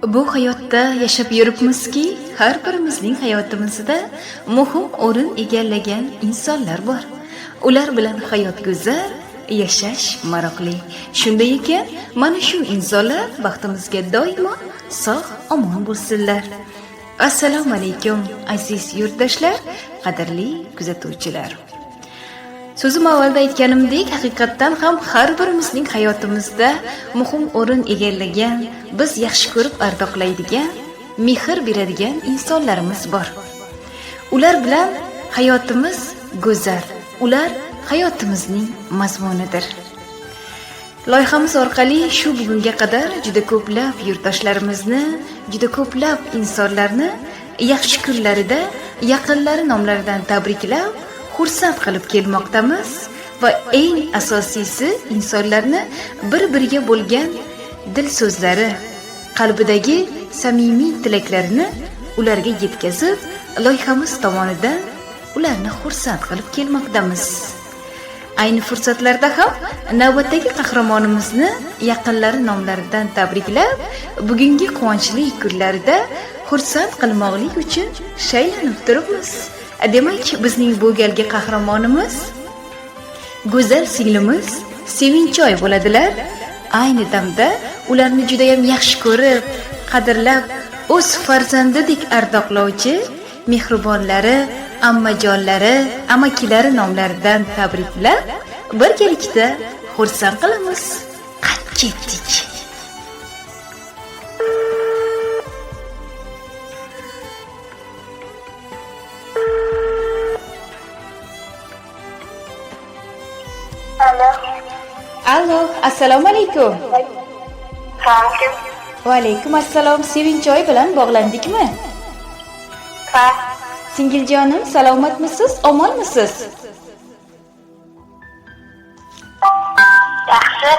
Bu hayotda yashab yuribmizki, har birimizning hayotimizda muhim o'rin egallagan insonlar bor. Ular bilan hayot go'zal, yashash maroqli. Shunday ekan, mana shu insonlar baxtimizga doimo sog' omon bo'lsinlar. Assalomu alaykum aziz yurtdoshlar, qadrli kuzatuvchilar. So'zim avvalda aytganimdek, haqiqatdan ham har birimizning hayotimizda muhim o'rin egallagan, biz yaxshi ko'rib ardoqlaydigan, mehr beradigan insonlarimiz bor. Ular bilan hayotimiz go'zal. Ular hayotimizning mazmunidir. Loyihamiz orqali shu bugunga qadar juda ko'plab yurtdoshlarimizni, juda ko'plab insonlarni yaxshi kunlarida yaqinlari nomlaridan tabriklab, xursand qilib kelmoqdamiz va eng asosiysi insonlarni bir-biriga bo'lgan dil so'zlari, qalbidagi samimiy tilaklarini ularga yetkazib, loyihamiz tomonidan ularni xursand qilib kelmoqdamiz. Ayni fursatlarda ham navbatdagi qahramonimizni yaqinlari nomlaridan tabriklab, bugungi quvonchli kunlarida xursand qilmoqlik uchun shaylanib turibmiz. Demak, bizning bu galgi qahramonimiz go'zal singlimiz Sevinchoy bo'ladilar. Ayni damda ularni juda ham yaxshi ko'rib, qadrlab, o'z farzandidek ardoqlovchi mehribonlari, ammajonlari, amakilari nomlaridan tabriklab, birgalikda xursand qilamiz. Qad ketdik. Alo, assalomu alaykum. Va alaykum assalom. Sevinchoy bilan bog'landikmi? Ha. Singiljonim, salomatmisiz? Omonmisiz? Yaxshi.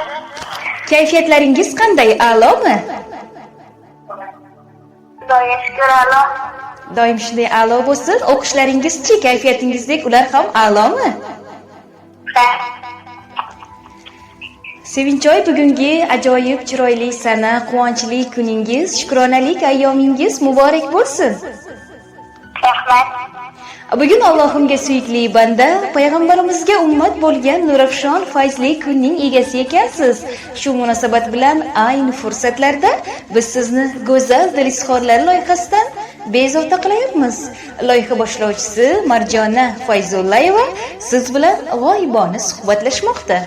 Kayfiyatlaringiz qanday? A'lomi? Xudoga shukr, a'lo. Doim shunday a'lo bo'lsin. O'qishlaringiz-chi, kayfiyatingizdek ular ham a'lomi? Ha. Sevinchoy, bugungi ajoyib chiroyli sana, quvonchli kuningiz, shukronalik ayyomingiz muborak bo'lsin. Rahmat. Bugun Allohimga suyukli banda, payg'ambarimizga ummat bo'lgan nurafshon fayzli kunning egasi ekansiz. Shu munosabat bilan ayni fursatlarda biz sizni go'zal dil izhorlari loyihasidan bezovta qilyapmiz. Loyiha boshlovchisi Marjona Fayzullayeva siz bilan g'oyibona suhbatlashmoqda.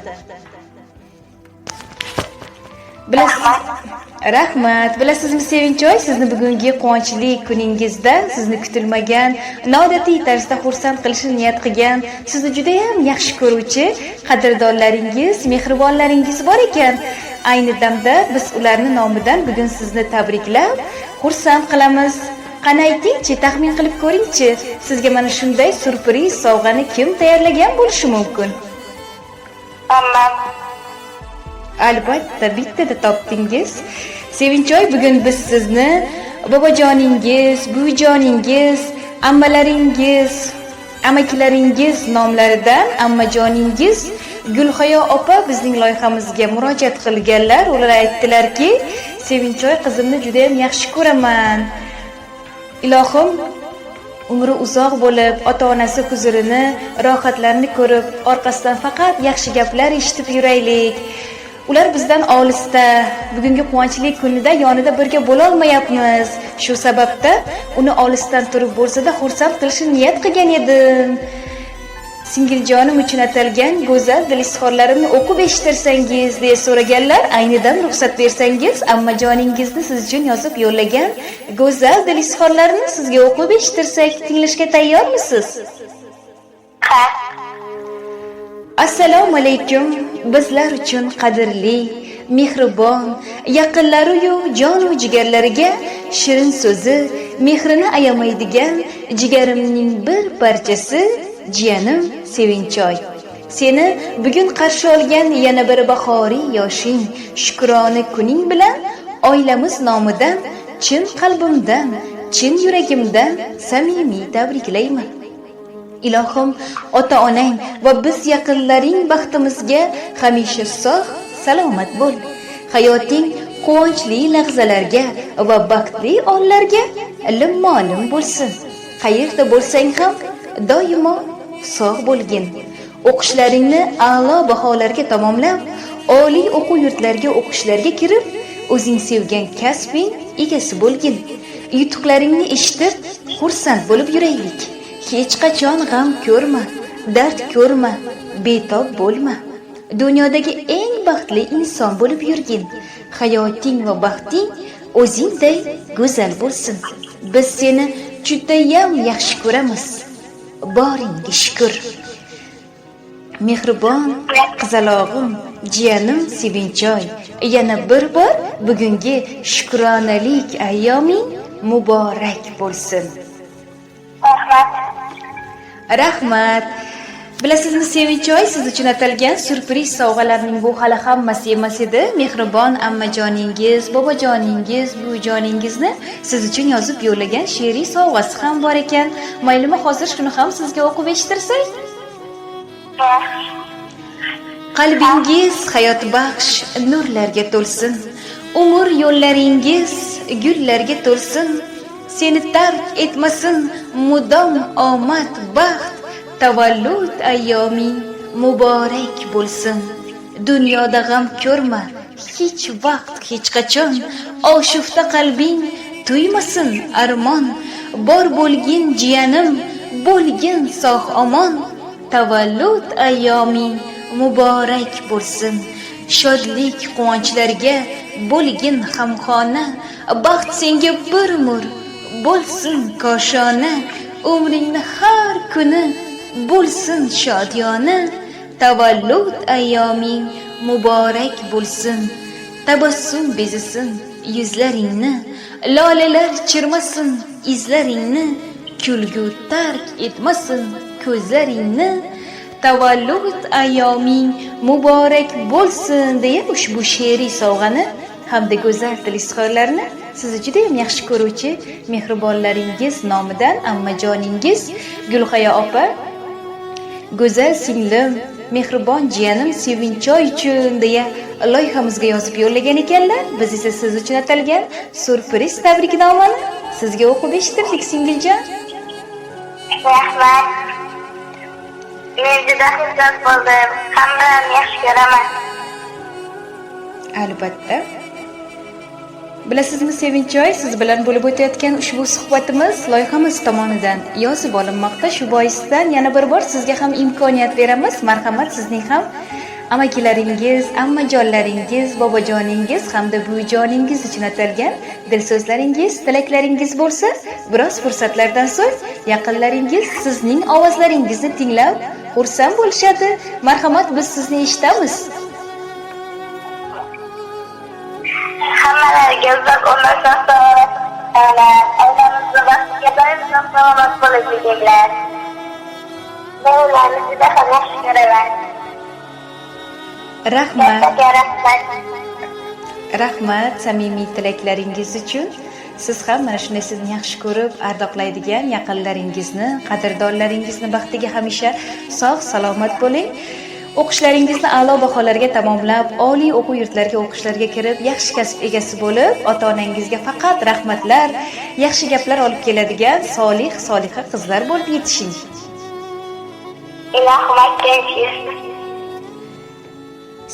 Rahmat. Bilasizmi Sevinchoy, sizni bugungi quvonchli kuningizda sizni kutilmagan, noodatiy tarzda xursand qilishni niyat qilgan, sizni juda ham yaxshi ko'ruvchi qadrdonlaringiz, mehribonlaringiz bor ekan. Ayni damda biz ularning nomidan bugun sizni tabriklab, xursand qilamiz. Qani aytingchi, taxmin qilib ko'ringchi, sizga mana shunday surpriz sovg'ani kim tayyorlagan bo'lishi mumkin? Ammam. Albatta, bittada topdingiz. Sevinchoy, bugun biz sizni bobojoningiz, buvijoningiz, ammalaringiz, amakilaringiz nomlaridan ammajoningiz Gulhayo opa bizning loyihamizga murojaat qilganlar. Ular aytdilarki, Sevinchoy qizimni juda ham yaxshi ko'raman. Ilohim umri uzoq bo'lib, ota-onasi huzurini, rohatlarini ko'rib, orqasidan faqat yaxshi gaplar eshitib yuraylik. Ular bizdan olisda, bugungi quvonchli kunida yonida birga bo'la olmayapmiz. Shu sababda uni olisdan turib bo'lsa-da xursand qilishni niyat qilgan edim. Singiljonim uchun atalgan go'zal dil izhorlarimni o'qib eshittirsangiz deya so'raganlar. Aynidan ruxsat bersangiz, ammajoningizni siz uchun yozib yo'llagan go'zal dil izhorlarini sizga o'qib eshittirsak, tinglashga tayyormisiz? Ha. Assalomu alaykum. Bizlar uchun qadrli, mehribon, yaqinlari-yu jonu jigarlariga shirin so'zi, mehrini ayamaydigan jigarimning bir parchasi jiyanim Sevinchoy. Seni bugun qarshi olgan yana bir bahoriy yoshing, shukrona kuning bilan oilamiz nomidan, chin qalbimdan, chin yuragimdan samimiy tabriklayman. Ilohim, ota-onang va biz yaqinlaring baxtimizga hamisha sog', salomat bo'l. Hayoting quvonchli lahzalarga va baxtli onlarga lim-molim bo'lsin. Qayerda bo'lsang ham doimo sog' bo'lgin. O'qishlaringni a'lo baholarga tamomlab, oliy o'quv yurtlariga o'qishlarga kirib, o'zing sevgan kasbing egasi bo'lgin. Yutuqlaringni eshitib, xursand bo'lib yuraylik. Hech qachon g'am ko'rma, dard ko'rma, betob bo'lma. Dunyodagi eng baxtli inson bo'lib yurgin. Hayoting va baxting o'zingday go'zal bo'lsin. Biz seni judayam yaxshi ko'ramiz. Boringga shukr. Mehribon qizalog'im, jiyanim Sevinchoy, yana bir bor bugungi shukronalik ayyoming muborak bo'lsin. Rahmat. Rahmat. Bilasizmi Sevinchoy, siz uchun atalgan surpriz sovg'alarning bu hali hammasi emas edi. Mehribon ammajoningiz, bobojoningiz, buvijoningizni siz uchun yozib yo'llagan she'riy sovg'asi ham bor ekan. Maylimi, hozir shuni ham sizga o'qib eshittirsak? Qalbingiz hayot baxsh nurlarga to'lsin. Umr yo'llaringiz gullarga to'lsin. Seni tark etmasin mudom omad baxt. Tavallud ayyoming muborak bo'lsin. Dunyoda g'am ko'rma, hech vaqt, hech qachon. Oshufta qalbing tuymasin armon. Bor bo'lgin jiyanim, bo'lgin sog' omon. Tavallud ayyoming muborak bo'lsin. Shodlik quvonchlarga bo'lgin hamxona. Baxt senga bir umr bo'lsin koshona. Umringni har kuni bo'lsin shodiyona. Tavallud ayyoming muborak bo'lsin. Tabassum bezasin yuzlaringni. Lolalar chirmasin izlaringni. Kulgu tark etmasin ko'zlaringni. Tavallud ayyoming muborak bo'lsin deya ushbu she'riy sovg'ani hamda go'zal til izhorlarini sizni juda ham yaxshi ko'ruvchi mehribonlaringiz nomidan ammajoningiz Gulhaya opa, go'zal singlim, mehribon jiyanim Sevinchoy uchun deya loyihamizga yozib yo'llagan ekanlar. Biz esa siz uchun atalgan surpriz tabriknomani sizga o'qib eshittirdik singiljon. Rahmat. Men juda xursand bo'ldim. Hammasini yaxshi ko'raman. Albatta. Bilasizmi Sevinchoy, siz bilan bo'lib o'tayotgan ushbu suhbatimiz loyihamiz tomonidan yozib olinmoqda. Shu boisdan yana bir bor sizga ham imkoniyat beramiz. Marhamat, sizning ham amakilaringiz, ammajonlaringiz, bobojoningiz hamda buvijoningiz uchun atalgan dilso'zlaringiz, tilaklaringiz bo'lsa, biroz fursatlardan so'ng yaqinlaringiz sizning ovozlaringizni tinglab xursand bo'lishadi. Marhamat, biz sizni eshitamiz. Hammalarga uzoq umr sog'lik, oilamizni baxtga doim salomat bo'lishinglar. Men ularni juda ham yaxshi ko'raman. Rahmat. Rahmat. Rahmat samimiy tilaklaringiz uchun. Siz ham mana shunday sizni yaxshi ko'rib, ardoqlaydigan yaqinlaringizni, qadrdonlaringizni baxtiga hamisha sog' salomat bo'ling. O'qishlaringizni a'lo baholarga tamomlab, oliy o'quv yurtlariga o'qishlarga kirib, yaxshi kasb egasi bo'lib, ota-onangizga faqat rahmatlar, yaxshi gaplar olib keladigan solih, soliha qizlar bo'lib yetishing. Ilohim aytgansiz.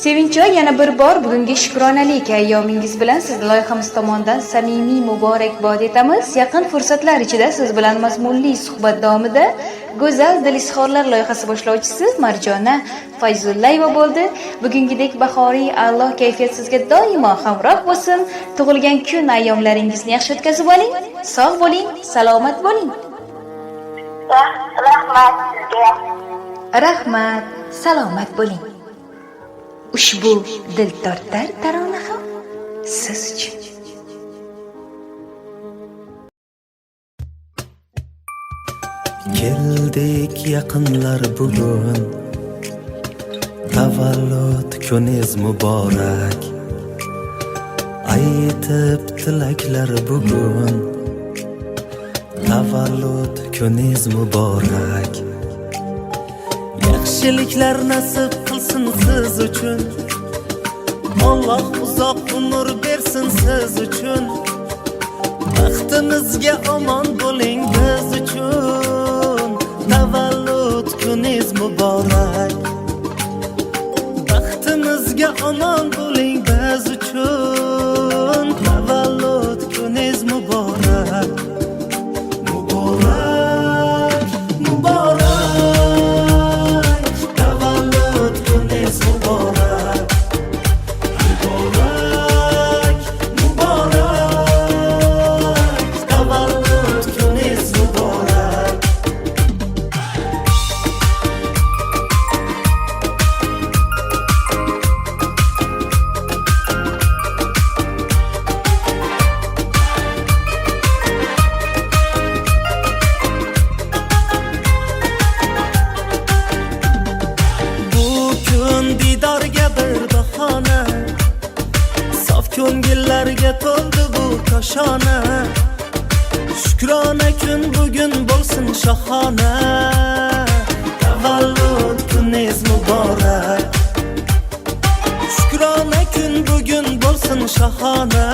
Sevinchoy, yana bir bor bugungi shukronalik ayyomingiz bilan sizni loyihamiz tomonidan samimiy muborakbod etamiz. Yaqin fursatlar ichida siz bilan mazmunli suhbat davomida go'zal dil izhorlar loyihasi boshlovchisi Marjona Fayzullayeva bo'ldi. Bugungidek bahoriy a'lo kayfiyat sizga doimo hamroh bo'lsin. Tug'ilgan kun ayyomlaringizni yaxshi o'tkazib oling. Sog' bo'ling, salomat bo'ling. Rahmat sizga. Rahmat, salomat bo'ling. Ushbu diltortar tarona ham siz uchun. Keldik yaqinlar bugun, tavallud kuningiz muborak. Aytib tilaklar bugun, tavallud kuningiz muborak. Yaxshiliklar nasib qilsin siz uchun, Alloh uzoq umr bersin bo'lsin siz uchun, baxtimizga omon bo'ling biz uchun. Tavallud kuningiz muborak, baxtimizga omon bo'ling biz uchun. Tavallud kuningiz muborak, muborak, muborak. Tavallud kuningiz muborak, muborak, muborak. Tavallud kuningiz muborak. Bu kun didorga bir bahona, sof ko'ngillarga to'ldi bu koshona. Shukrona kun bugun bo'lsin shohona. Tavallud kuningiz muborak, shukrona kun bugun bo'lsin shohona.